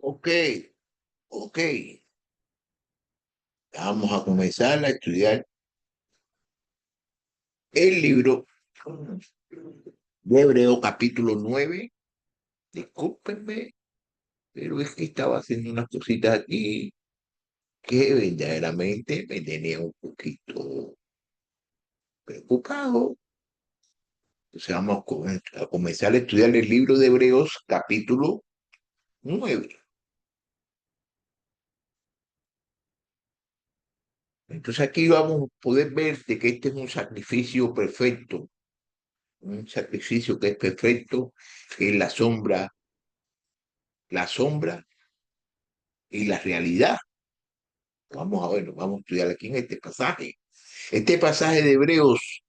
Ok, ok. Vamos a comenzar a estudiar el libro de Hebreo capítulo 9. Discúlpenme, pero es que estaba haciendo unas cositas aquí que verdaderamente me tenía un poquito preocupado. Entonces vamos a comenzar a estudiar el libro de Hebreos capítulo 9. Entonces aquí vamos a poder ver de que este es un sacrificio perfecto, un sacrificio que es perfecto, que es la sombra y la realidad. Vamos a verlo, vamos a estudiar aquí en este pasaje. Este pasaje de Hebreos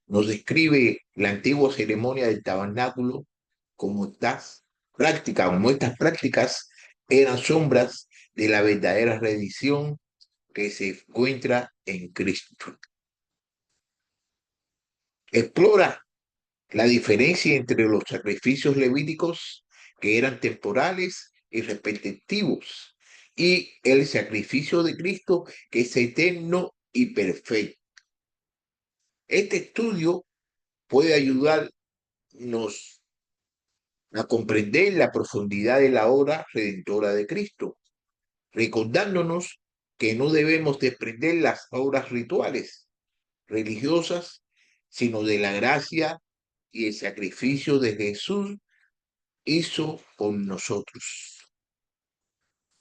nos describe la antigua ceremonia del tabernáculo como estas prácticas eran sombras de la verdadera redención que se encuentra en Cristo. Explora la diferencia entre los sacrificios levíticos, que eran temporales y repetitivos, y el sacrificio de Cristo, que es eterno y perfecto. Este estudio puede ayudarnos a comprender la profundidad de la obra redentora de Cristo, recordándonos que no debemos desprender las obras rituales religiosas, sino de la gracia y el sacrificio de Jesús hizo con nosotros.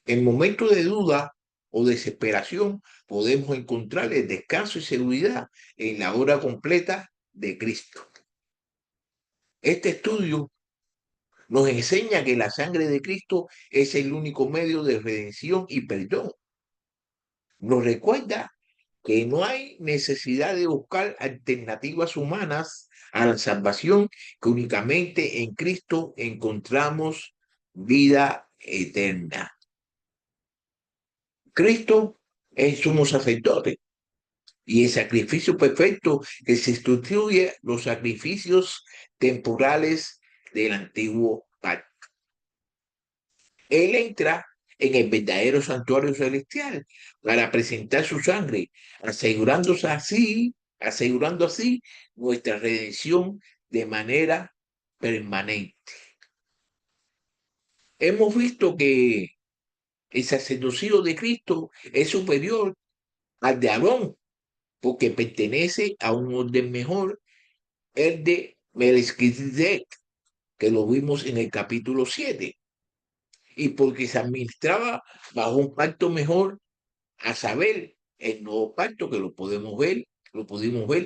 En momentos de duda o desesperación podemos encontrar el descanso y seguridad en la obra completa de Cristo. Este estudio nos enseña que la sangre de Cristo es el único medio de redención y perdón. Nos recuerda que no hay necesidad de buscar alternativas humanas a la salvación, que únicamente en Cristo encontramos vida eterna. Cristo es sumo sacerdote y el sacrificio perfecto que se sustituye los sacrificios temporales del antiguo pacto. Él entra en el verdadero santuario celestial para presentar su sangre, asegurando así nuestra redención de manera permanente. Hemos visto que el sacerdocio de Cristo es superior al de Aarón, porque pertenece a un orden mejor, el de Melquisedec, que lo vimos en el capítulo 7, y porque se administraba bajo un pacto mejor, a saber, el nuevo pacto, que lo pudimos ver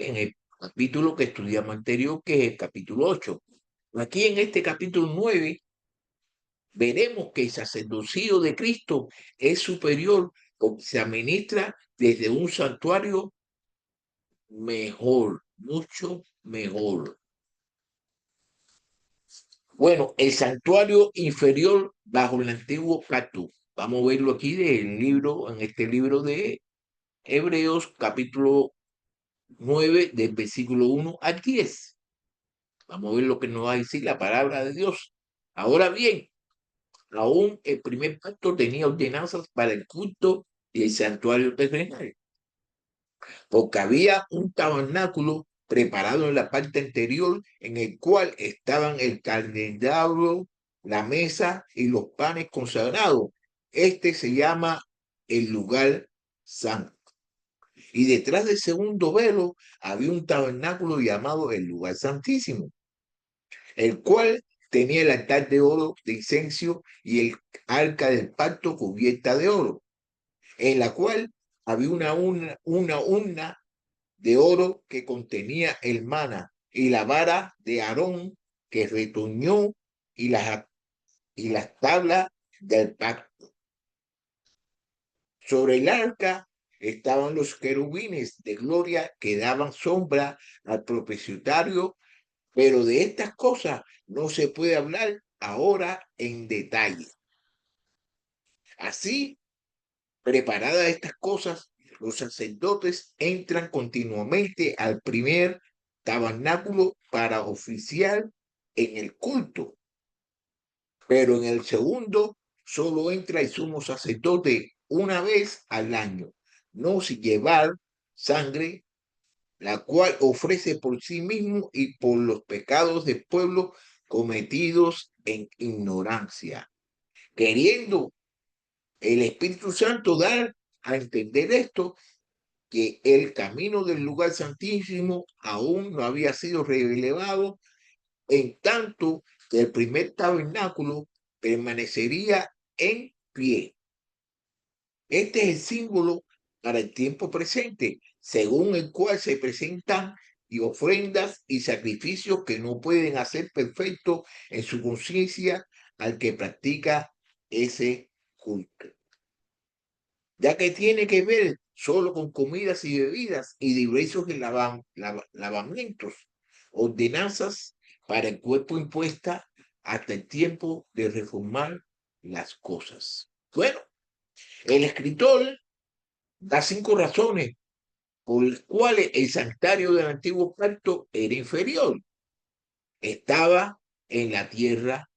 en el capítulo que estudiamos anterior, que es el capítulo 8. Aquí en este capítulo 9 veremos que el sacerdocio de Cristo es superior porque se administra desde un santuario mejor, mucho mejor. Bueno, el santuario inferior bajo el antiguo pacto. Vamos a verlo aquí en este libro de Hebreos, capítulo 9, del versículo 1 al 10. Vamos a ver lo que nos va a decir la palabra de Dios. Ahora bien, aún el primer pacto tenía ordenanzas para el culto y el santuario terrenal, porque había un tabernáculo preparado en la parte anterior, en el cual estaban el candelabro, la mesa y los panes consagrados. Este se llama el lugar santo. Y detrás del segundo velo había un tabernáculo llamado el lugar santísimo, el cual tenía el altar de oro de incienso y el arca del pacto cubierta de oro, en la cual había una urna de oro que contenía el maná y la vara de Aarón que retoñó y las tablas del pacto. Sobre el arca estaban los querubines de gloria que daban sombra al propiciatorio, pero de estas cosas no se puede hablar ahora en detalle. Así, preparadas estas cosas, los sacerdotes entran continuamente al primer tabernáculo para oficiar en el culto, pero en el segundo solo entra el sumo sacerdote una vez al año, no sin llevar sangre, la cual ofrece por sí mismo y por los pecados del pueblo cometidos en ignorancia. Queriendo el Espíritu Santo dar a entender esto, que el camino del lugar santísimo aún no había sido revelado, en tanto que el primer tabernáculo permanecería en pie. Este es el símbolo para el tiempo presente, según el cual se presentan y ofrendas y sacrificios que no pueden hacer perfecto en su conciencia al que practica ese culto, ya que tiene que ver solo con comidas y bebidas y diversos lavamientos, ordenanzas para el cuerpo impuesta hasta el tiempo de reformar las cosas. Bueno, el escritor da 5 razones por las cuales el santuario del antiguo pacto era inferior. Estaba en la tierra,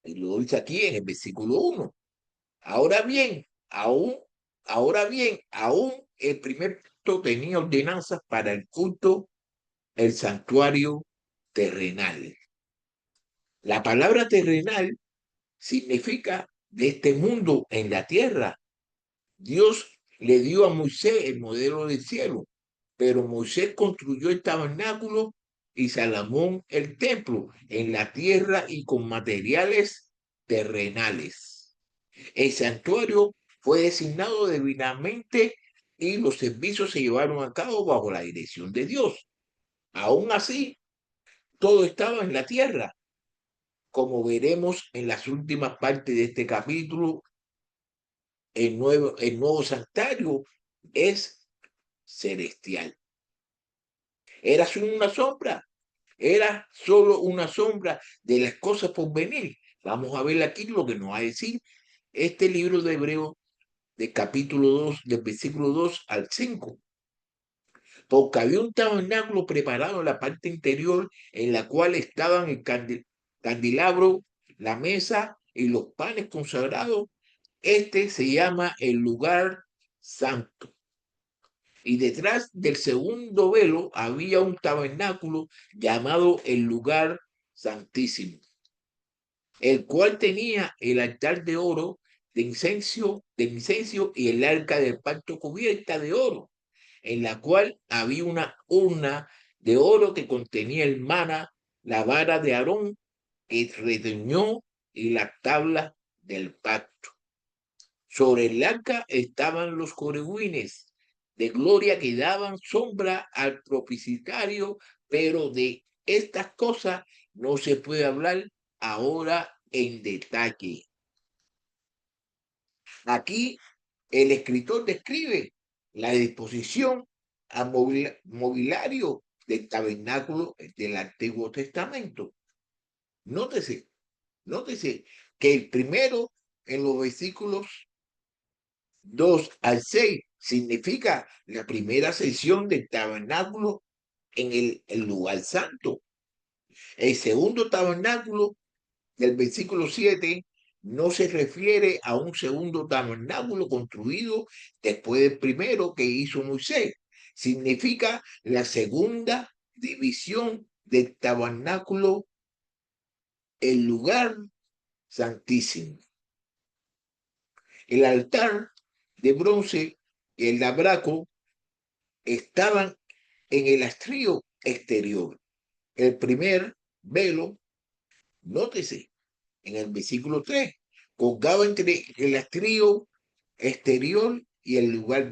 y lo dice aquí en el versículo 1. Ahora bien, aún el primer pacto tenía ordenanzas para el culto, el santuario terrenal. La palabra terrenal significa de este mundo en la tierra. Dios le dio a Moisés el modelo del cielo, pero Moisés construyó el tabernáculo y Salomón el templo en la tierra y con materiales terrenales. El santuario fue designado divinamente y los servicios se llevaron a cabo bajo la dirección de Dios. Aún así, todo estaba en la tierra, como veremos en las últimas partes de este capítulo. El nuevo santuario es celestial. Era solo una sombra de las cosas por venir. Vamos a ver aquí lo que nos va a decir este libro de Hebreos, de capítulo 2, del versículo 2 al 5. Porque había un tabernáculo preparado en la parte interior, en la cual estaban el candelabro, la mesa y los panes consagrados. Este se llama el lugar santo. Y detrás del segundo velo había un tabernáculo llamado el lugar santísimo, el cual tenía el altar de oro de incienso y el arca del pacto cubierta de oro, en la cual había una urna de oro que contenía el maná, la vara de Aarón que reteñó y la tabla del pacto. Sobre el arca estaban los querubines de gloria que daban sombra al propiciatorio, pero de estas cosas no se puede hablar ahora en detalle. Aquí el escritor describe la disposición al mobiliario del tabernáculo del Antiguo Testamento. Nótese, nótese que el primero en los versículos 2 al 6 significa la primera sesión del tabernáculo en el lugar santo. El segundo tabernáculo del versículo 7 no se refiere a un segundo tabernáculo construido después del primero que hizo Moisés. Significa la segunda división del tabernáculo, el lugar santísimo. El altar de bronce y el labraco estaban en el astrío exterior. El primer velo, nótese, en el versículo 3, colgaba entre el astrío exterior y el lugar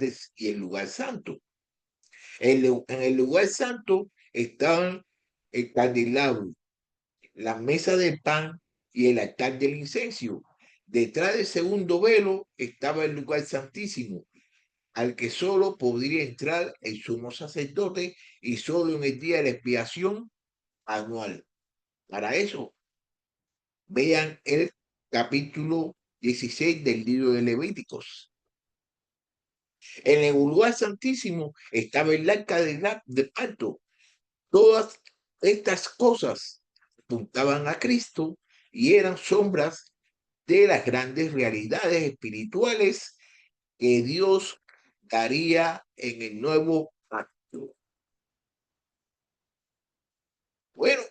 santo. En el lugar santo estaban el candelabro, la mesa del pan y el altar del incienso. Detrás del segundo velo estaba el lugar santísimo, al que solo podría entrar el sumo sacerdote y solo en el día de la expiación anual. Para eso, vean el capítulo 16 del libro de Levíticos. En el lugar santísimo estaba el arca de pacto. Todas estas cosas apuntaban a Cristo y eran sombras de las grandes realidades espirituales que Dios daría en el nuevo pacto. Bueno,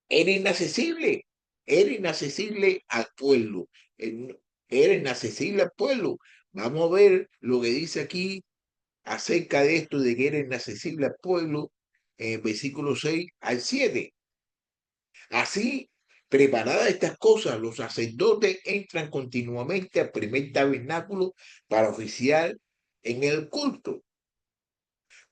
era inaccesible al pueblo, era inaccesible al pueblo. Vamos a ver lo que dice aquí acerca de esto de que era inaccesible al pueblo en el versículo 6 al 7. Así, preparadas estas cosas, los sacerdotes entran continuamente al primer tabernáculo para oficiar en el culto.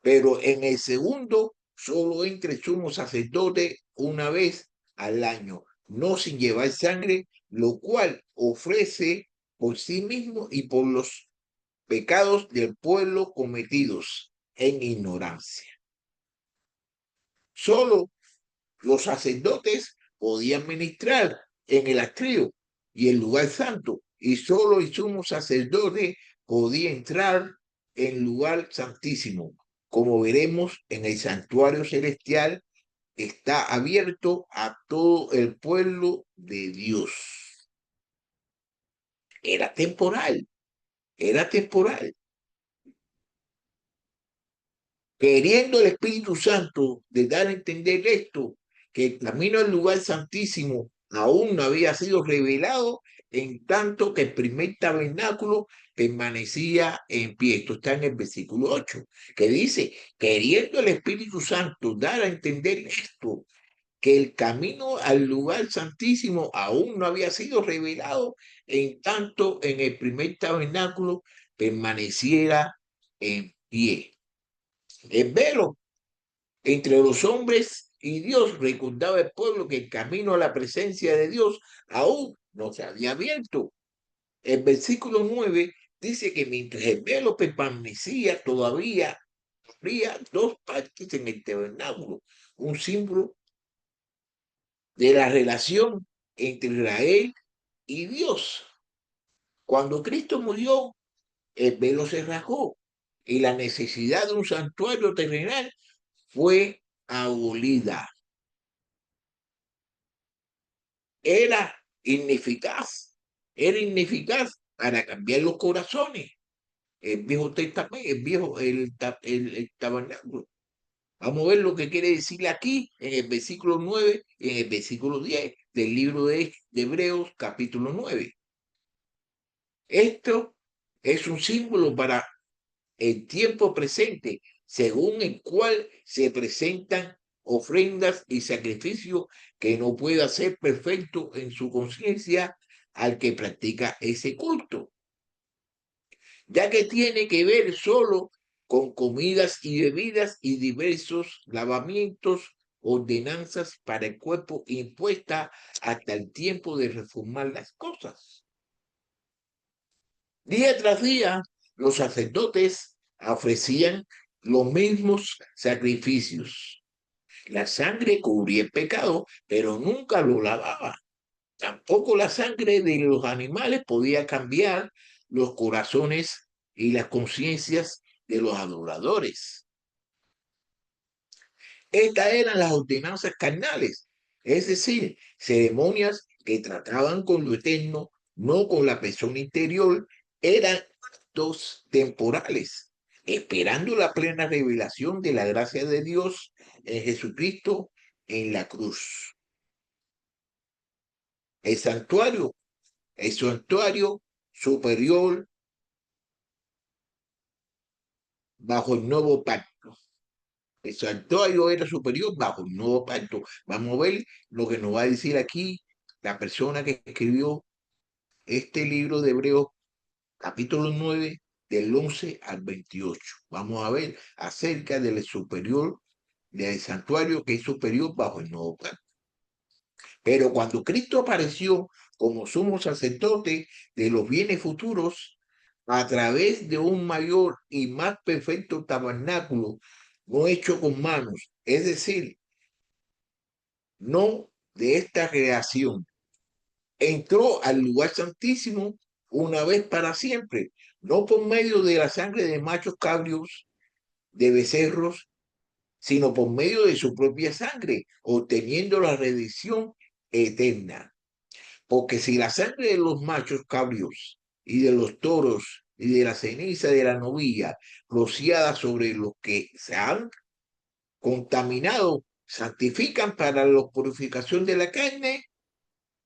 Pero en el segundo solo entra el sumo sacerdote una vez al año, no sin llevar sangre, lo cual ofrece por sí mismo y por los pecados del pueblo cometidos en ignorancia. Solo los sacerdotes podían ministrar en el atrio y el lugar santo, y solo el sumo sacerdote podía entrar en el lugar santísimo. Como veremos en el santuario celestial, está abierto a todo el pueblo de Dios. Era temporal, era temporal. Queriendo el Espíritu Santo de dar a entender esto, que el camino al lugar santísimo aún no había sido revelado, en tanto que el primer tabernáculo permanecía en pie. Esto está en el versículo 8, que dice, queriendo el Espíritu Santo dar a entender esto, que el camino al lugar santísimo aún no había sido revelado, en tanto en el primer tabernáculo permaneciera en pie. El velo entre los hombres y Dios recordaba al pueblo que el camino a la presencia de Dios aún no se había abierto. El versículo 9 dice que mientras el velo permanecía, todavía habría dos partes en el tabernáculo, un símbolo de la relación entre Israel y Dios. Cuando Cristo murió, el velo se rasgó y la necesidad de un santuario terrenal fue abolida. Era ineficaz, era ineficaz para cambiar los corazones. El viejo testamento, el tabernáculo. Vamos a ver lo que quiere decir aquí en el versículo 9 y en el versículo 10 del libro de Hebreos capítulo 9. Esto es un símbolo para el tiempo presente, según el cual se presentan ofrendas y sacrificios que no pueda ser perfecto en su conciencia al que practica ese culto, ya que tiene que ver solo con comidas y bebidas y diversos lavamientos, ordenanzas para el cuerpo impuesta hasta el tiempo de reformar las cosas. Día tras día, los sacerdotes ofrecían los mismos sacrificios. La sangre cubría el pecado, pero nunca lo lavaba. Tampoco la sangre de los animales podía cambiar los corazones y las conciencias de los adoradores. Estas eran las ordenanzas carnales, es decir, ceremonias que trataban con lo eterno, no con la persona interior, eran actos temporales, esperando la plena revelación de la gracia de Dios en Jesucristo en la cruz. El santuario, el santuario superior bajo el nuevo pacto. El santuario era superior bajo el nuevo pacto. Vamos a ver lo que nos va a decir aquí la persona que escribió este libro de Hebreos, capítulo 9, del 11 al 28. Vamos a ver acerca del superior, del santuario que es superior bajo el nuevo pacto. Pero cuando Cristo apareció como sumo sacerdote de los bienes futuros, a través de un mayor y más perfecto tabernáculo, no hecho con manos, es decir, no de esta creación, entró al lugar santísimo una vez para siempre, no por medio de la sangre de machos cabrios, de becerros, sino por medio de su propia sangre, obteniendo la redención eterna. Porque si la sangre de los machos cabríos y de los toros y de la ceniza de la novilla rociada sobre los que se han contaminado santifican para la purificación de la carne,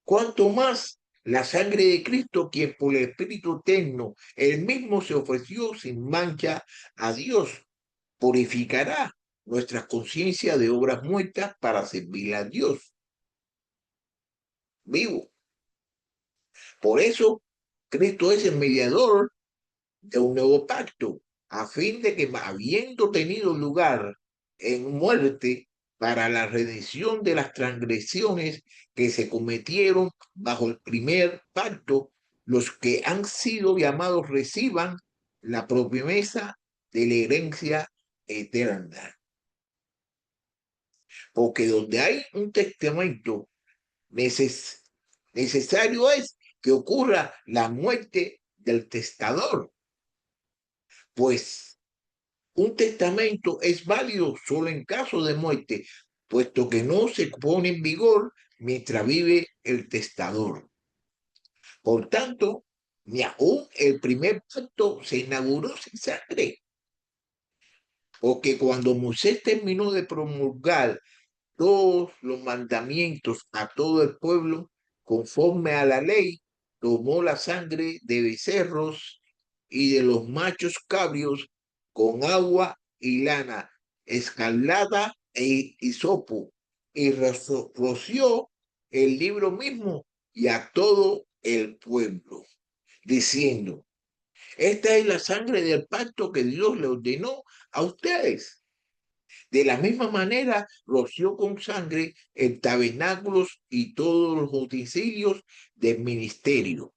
cuanto más la sangre de Cristo, quien por el Espíritu Eterno, él mismo se ofreció sin mancha a Dios, purificará nuestra conciencia de obras muertas para servir a Dios vivo. Por eso, Cristo es el mediador de un nuevo pacto, a fin de que, habiendo tenido lugar en muerte para la redención de las transgresiones que se cometieron bajo el primer pacto, los que han sido llamados reciban la promesa de la herencia eterna. Porque donde hay un testamento, necesario es que ocurra la muerte del testador, pues un testamento es válido solo en caso de muerte, puesto que no se pone en vigor mientras vive el testador. Por tanto, ni aún el primer pacto se inauguró sin sangre, porque cuando Moisés terminó de promulgar todos los mandamientos a todo el pueblo, conforme a la ley, tomó la sangre de becerros y de los machos cabrios con agua y lana, escarlata e hisopo, y roció el libro mismo y a todo el pueblo, diciendo: esta es la sangre del pacto que Dios le ordenó a ustedes. De la misma manera, roció con sangre el tabernáculos y todos los utensilios del ministerio.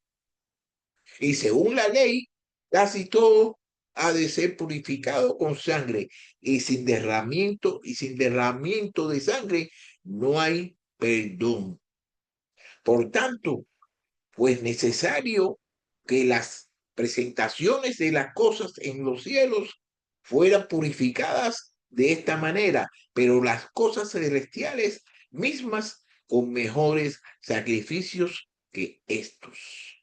Y según la ley, casi todo ha de ser purificado con sangre, y sin derramamiento de sangre no hay perdón. Por tanto, pues necesario que las presentaciones de las cosas en los cielos fueran purificadas de esta manera, pero las cosas celestiales mismas con mejores sacrificios que estos.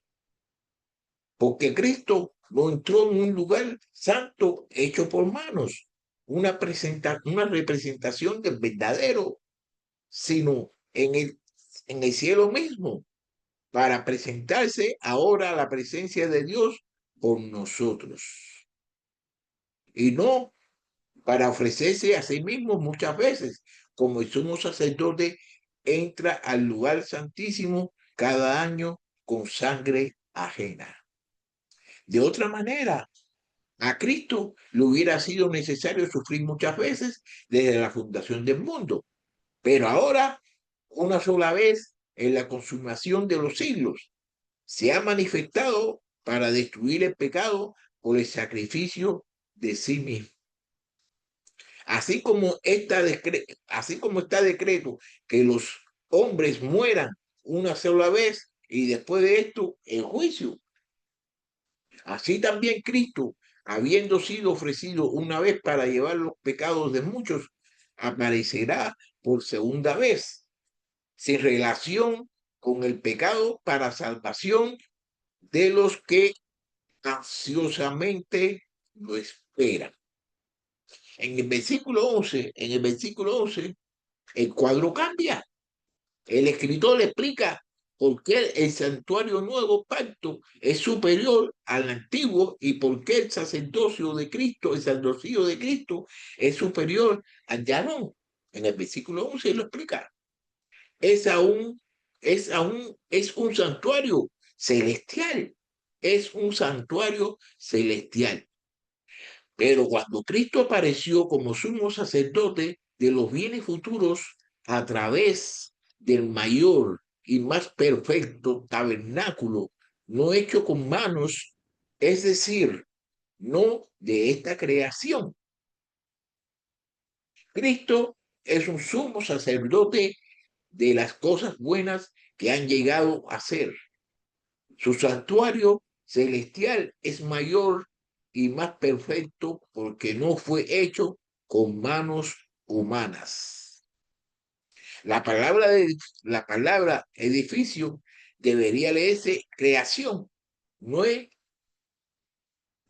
Porque Cristo no entró en un lugar santo hecho por manos, una representación del verdadero, sino en el cielo mismo, para presentarse ahora a la presencia de Dios por nosotros. Y no para ofrecerse a sí mismo muchas veces, como el sumo sacerdote entra al lugar santísimo cada año con sangre ajena. De otra manera, a Cristo le hubiera sido necesario sufrir muchas veces desde la fundación del mundo, pero ahora, una sola vez en la consumación de los siglos, se ha manifestado para destruir el pecado por el sacrificio de sí mismo. Así como está decreto que los hombres mueran una sola vez y después de esto el juicio. Así también Cristo, habiendo sido ofrecido una vez para llevar los pecados de muchos, aparecerá por segunda vez, sin relación con el pecado, para salvación de los que ansiosamente lo esperan. En el versículo 11, el cuadro cambia. El escritor le explica por qué el santuario nuevo pacto es superior al antiguo y por qué el sacerdocio de Cristo, el sacerdocio de Cristo es superior al de Aarón. En el versículo 11 lo explica. Es un santuario celestial. Es un santuario celestial. Pero cuando Cristo apareció como sumo sacerdote de los bienes futuros a través del mayor y más perfecto tabernáculo, no hecho con manos, es decir, no de esta creación. Cristo es un sumo sacerdote de las cosas buenas que han llegado a ser. Su santuario celestial es mayor y más perfecto porque no fue hecho con manos humanas. La palabra edificio debería leerse creación, no es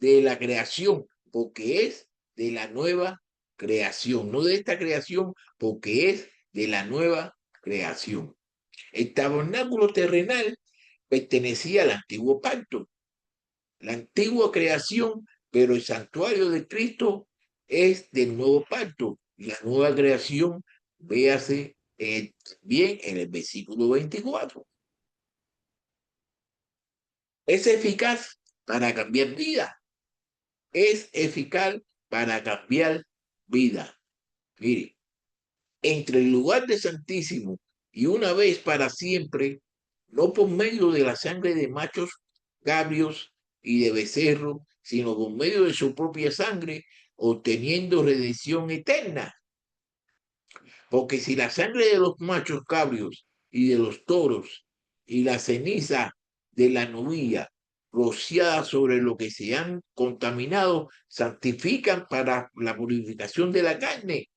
de la creación, porque es de la nueva creación, no de esta creación, porque es de la nueva creación. El tabernáculo terrenal pertenecía al antiguo pacto, la antigua creación, pero el santuario de Cristo es del nuevo pacto. La nueva creación, véase bien en el versículo 24. Es eficaz para cambiar vida. Es eficaz para cambiar vida. Mire, entre el lugar de Santísimo y una vez para siempre, no por medio de la sangre de machos cabrios y de becerro, sino por medio de su propia sangre, obteniendo redención eterna. Porque si la sangre de los machos cabrios y de los toros y la ceniza de la novilla rociada sobre lo que se han contaminado santifican para la purificación de la carne,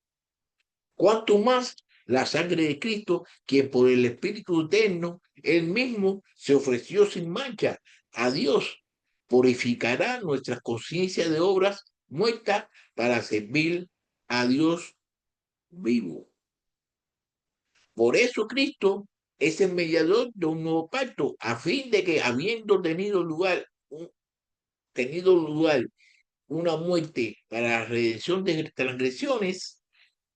cuanto más la sangre de Cristo, quien por el Espíritu eterno, él mismo se ofreció sin mancha a Dios, purificará nuestras conciencias de obras muertas para servir a Dios vivo. Por eso Cristo es el mediador de un nuevo pacto, a fin de que habiendo tenido lugar una muerte para la redención de transgresiones,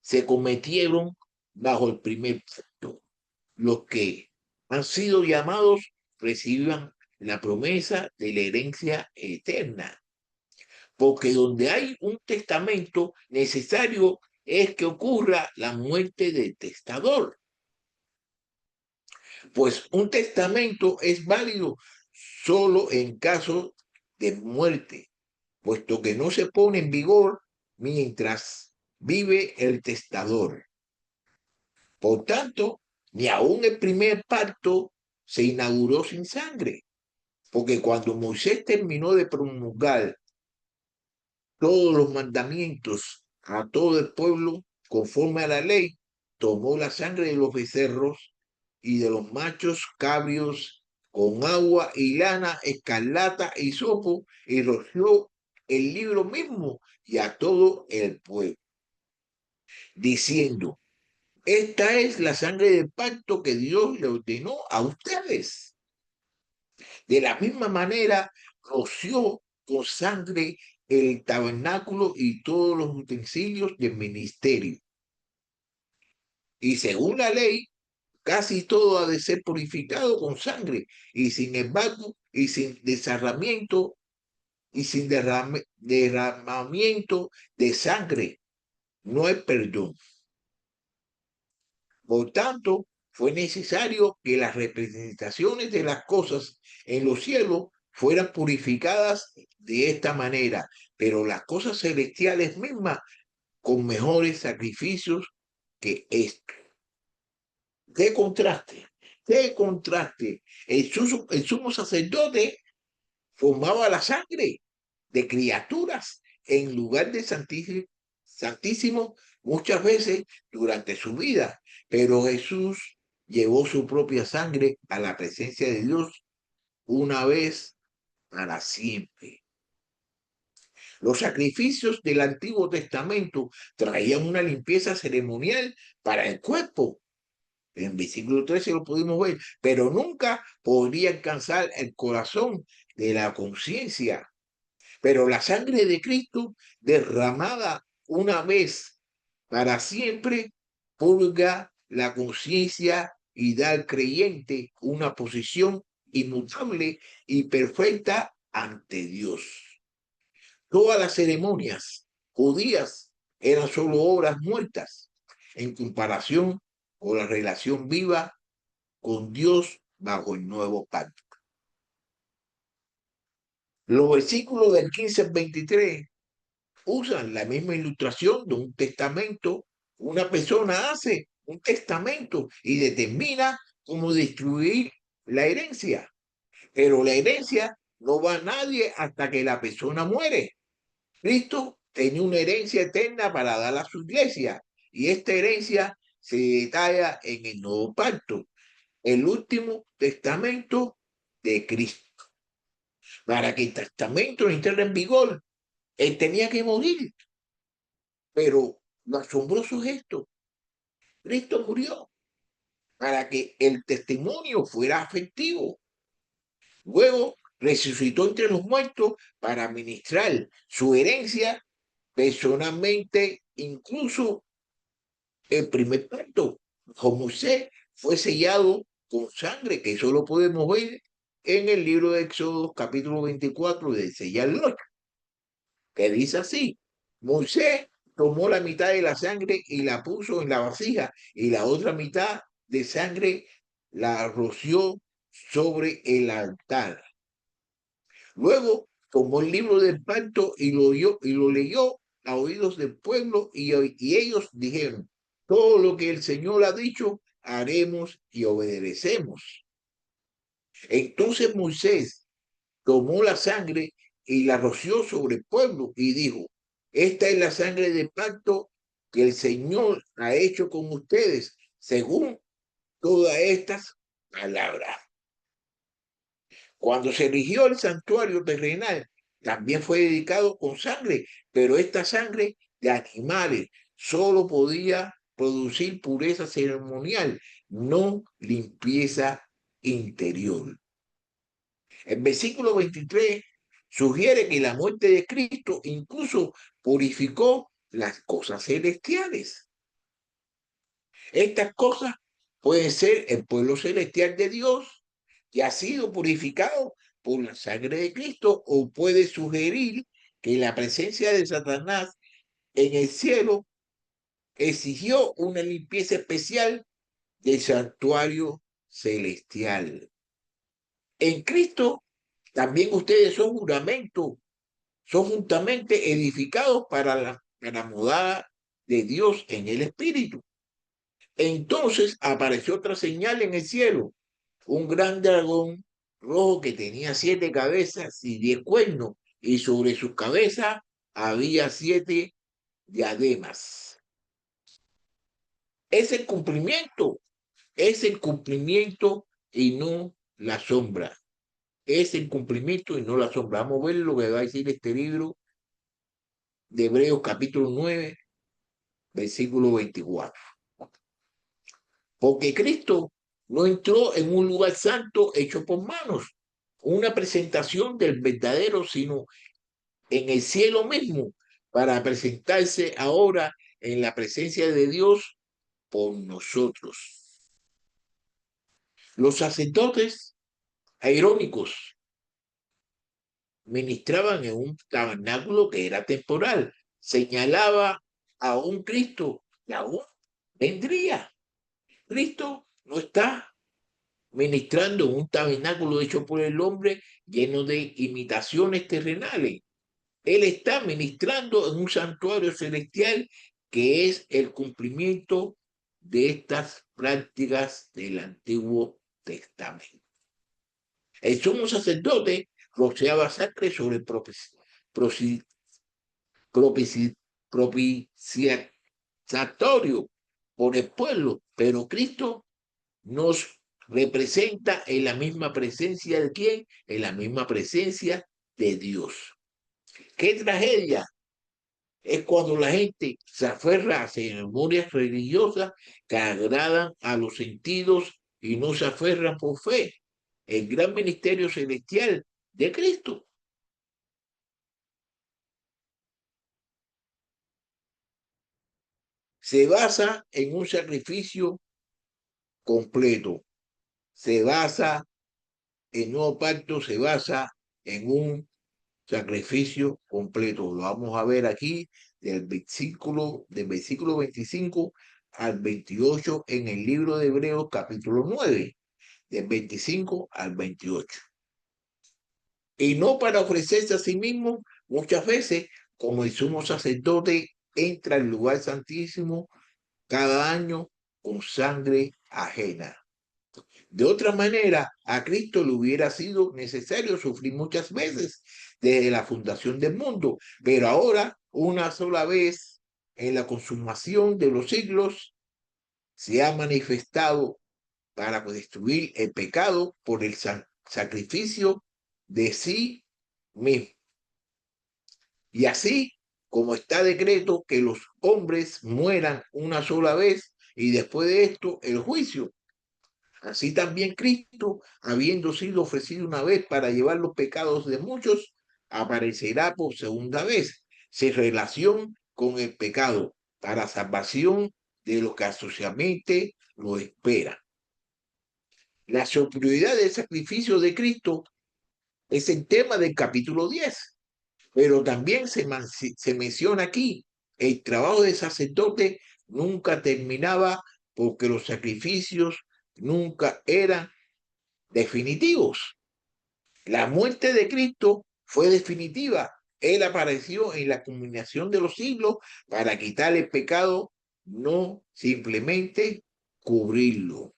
se cometieron bajo el primer pacto. Los que han sido llamados reciban la promesa de la herencia eterna. Porque donde hay un testamento, necesario es que ocurra la muerte del testador. Pues un testamento es válido solo en caso de muerte, puesto que no se pone en vigor mientras vive el testador. Por tanto, ni aún el primer pacto se inauguró sin sangre, porque cuando Moisés terminó de promulgar todos los mandamientos a todo el pueblo conforme a la ley, tomó la sangre de los becerros y de los machos cabrios con agua y lana, escarlata y sopo y roció el libro mismo y a todo el pueblo, diciendo, esta es la sangre del pacto que Dios le ordenó a ustedes. De la misma manera, roció con sangre el tabernáculo y todos los utensilios del ministerio. Y según la ley, casi todo ha de ser purificado con sangre, y sin embargo, y sin desarramiento, y sin derramamiento de sangre, no hay perdón. Por tanto, fue necesario que las representaciones de las cosas en los cielos fueran purificadas de esta manera, pero las cosas celestiales mismas con mejores sacrificios que esto. ¡Qué contraste! ¡Qué contraste! El sumo sacerdote formaba la sangre de criaturas en lugar de santísimo muchas veces durante su vida, pero Jesús llevó su propia sangre a la presencia de Dios una vez para siempre. Los sacrificios del Antiguo Testamento traían una limpieza ceremonial para el cuerpo. En versículo 13 lo pudimos ver, pero nunca podría alcanzar el corazón de la conciencia. Pero la sangre de Cristo derramada una vez para siempre purga la conciencia y da al creyente una posición inmutable y perfecta ante Dios. Todas las ceremonias judías eran solo obras muertas en comparación con la relación viva con Dios bajo el nuevo pacto. Los versículos del 15 al 23 usan la misma ilustración de un testamento. Una persona hace un testamento y determina cómo distribuir la herencia, pero la herencia no va a nadie hasta que la persona muere. Cristo tenía una herencia eterna para dar a su iglesia y esta herencia se detalla en el Nuevo Pacto, el último testamento de Cristo. Para que el testamento entrara en vigor, él tenía que morir. Pero lo asombroso es esto: Cristo murió para que el testimonio fuera efectivo. Luego resucitó entre los muertos para administrar su herencia personalmente. Incluso el primer pacto con Moisés fue sellado con sangre, que eso lo podemos ver en el libro de Éxodo capítulo 24 de sellarlo, que dice así: Moisés tomó la mitad de la sangre y la puso en la vasija, y la otra mitad de sangre la roció sobre el altar. Luego tomó el libro del pacto y lo leyó a oídos del pueblo, y ellos dijeron: todo lo que el Señor ha dicho, haremos y obedecemos. Entonces Moisés tomó la sangre y la roció sobre el pueblo y dijo: esta es la sangre del pacto que el Señor ha hecho con ustedes, según todas estas palabras. Cuando se erigió el santuario terrenal, también fue dedicado con sangre, pero esta sangre de animales solo podía producir pureza ceremonial, no limpieza interior. El versículo 23 sugiere que la muerte de Cristo incluso purificó las cosas celestiales. Estas cosas pueden ser el pueblo celestial de Dios, que ha sido purificado por la sangre de Cristo, o puede sugerir que la presencia de Satanás en el cielo exigió una limpieza especial del santuario celestial. En Cristo también ustedes son juntamente edificados para la morada de Dios en el Espíritu. Entonces apareció otra señal en el cielo: un gran dragón rojo que tenía 7 cabezas y 10 cuernos, y sobre sus cabezas había 7 diademas. Es el cumplimiento, es el cumplimiento y no la sombra. Es el cumplimiento y no la sombra. Vamos a ver lo que va a decir este libro de Hebreos capítulo 9, versículo 24. Porque Cristo no entró en un lugar santo hecho por manos, una presentación del verdadero, sino en el cielo mismo, para presentarse ahora en la presencia de Dios por nosotros. Los sacerdotes irónicos ministraban en un tabernáculo que era temporal, señalaba a un Cristo que aún vendría. Cristo no está ministrando en un tabernáculo hecho por el hombre lleno de imitaciones terrenales. Él está ministrando en un santuario celestial que es el cumplimiento de estas prácticas del Antiguo Testamento. El sumo sacerdote rociaba sangre sobre el propiciatorio por el pueblo, pero Cristo nos representa en la misma presencia de quién, en la misma presencia de Dios. ¡Qué tragedia! Es cuando la gente se aferra a ceremonias religiosas que agradan a los sentidos y no se aferran por fe el gran ministerio celestial de Cristo. Se basa en un sacrificio completo. Se basa, el nuevo pacto se basa en un sacrificio completo. Lo vamos a ver aquí del versículo 25 al 28 en el libro de Hebreos capítulo 9, del 25 al 28. Y no para ofrecerse a sí mismo, muchas veces, como el sumo sacerdote entra al lugar santísimo cada año con sangre ajena. De otra manera, a Cristo le hubiera sido necesario sufrir muchas veces desde la fundación del mundo, pero ahora, una sola vez, en la consumación de los siglos, se ha manifestado para destruir el pecado por el sacrificio de sí mismo. Y así como está decreto que los hombres mueran una sola vez y después de esto el juicio. Así también Cristo, habiendo sido ofrecido una vez para llevar los pecados de muchos, aparecerá por segunda vez, sin relación con el pecado, para salvación de los que asociadamente lo esperan. La superioridad del sacrificio de Cristo es el tema del capítulo 10, pero también se menciona aquí, el trabajo de sacerdote nunca terminaba porque los sacrificios nunca eran definitivos. La muerte de Cristo fue definitiva. Él apareció en la culminación de los siglos para quitar el pecado, no simplemente cubrirlo.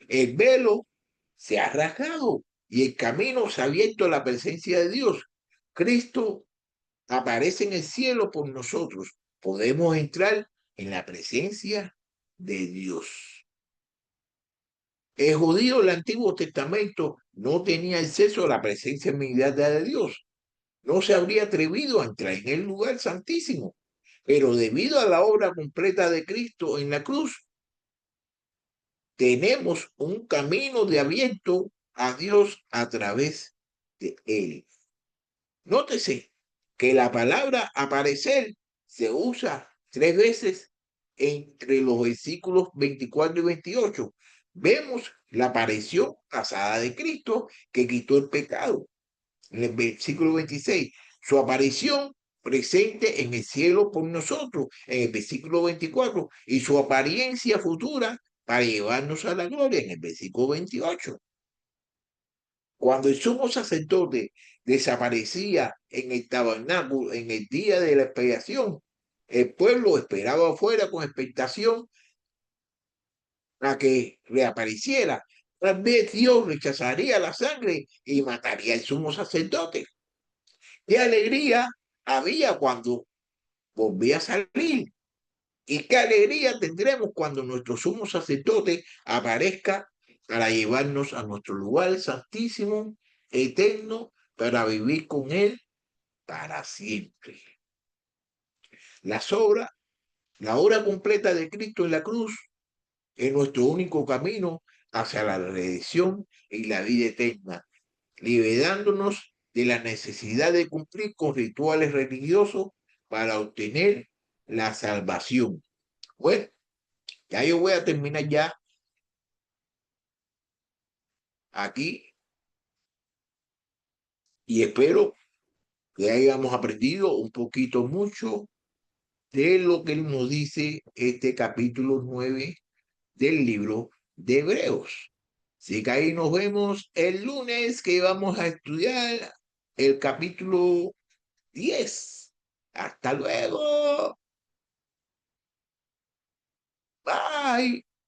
El velo se ha rasgado y el camino se ha abierto a la presencia de Dios. Cristo aparece en el cielo por nosotros. Podemos entrar en la presencia de Dios. El judío del Antiguo Testamento no tenía acceso a la presencia inmediata de Dios. No se habría atrevido a entrar en el lugar santísimo. Pero debido a la obra completa de Cristo en la cruz, tenemos un camino de abierto a Dios a través de él. Nótese que la palabra aparecer se usa 3 veces entre los versículos 24 y 28. Vemos la aparición pasada de Cristo que quitó el pecado. En el versículo 26, su aparición presente en el cielo por nosotros, en el versículo 24, y su apariencia futura para llevarnos a la gloria, en el versículo 28. Cuando el sumo sacerdote desaparecía en el tabernáculo en el día de la expiación, el pueblo esperaba afuera con expectación a que reapareciera. Tal vez Dios rechazaría la sangre y mataría al sumo sacerdote. Qué alegría había cuando volvía a salir. Y qué alegría tendremos cuando nuestro sumo sacerdote aparezca para llevarnos a nuestro lugar santísimo, eterno, para vivir con él para siempre. Obras, la obra completa de Cristo en la cruz es nuestro único camino hacia la redención y la vida eterna, liberándonos de la necesidad de cumplir con rituales religiosos para obtener la salvación. Bueno, ya yo voy a terminar ya aquí y espero que hayamos aprendido un poquito mucho de lo que nos dice este capítulo 9 del libro de Hebreos. Así que ahí nos vemos el lunes que vamos a estudiar el capítulo 10. Hasta luego. Bye.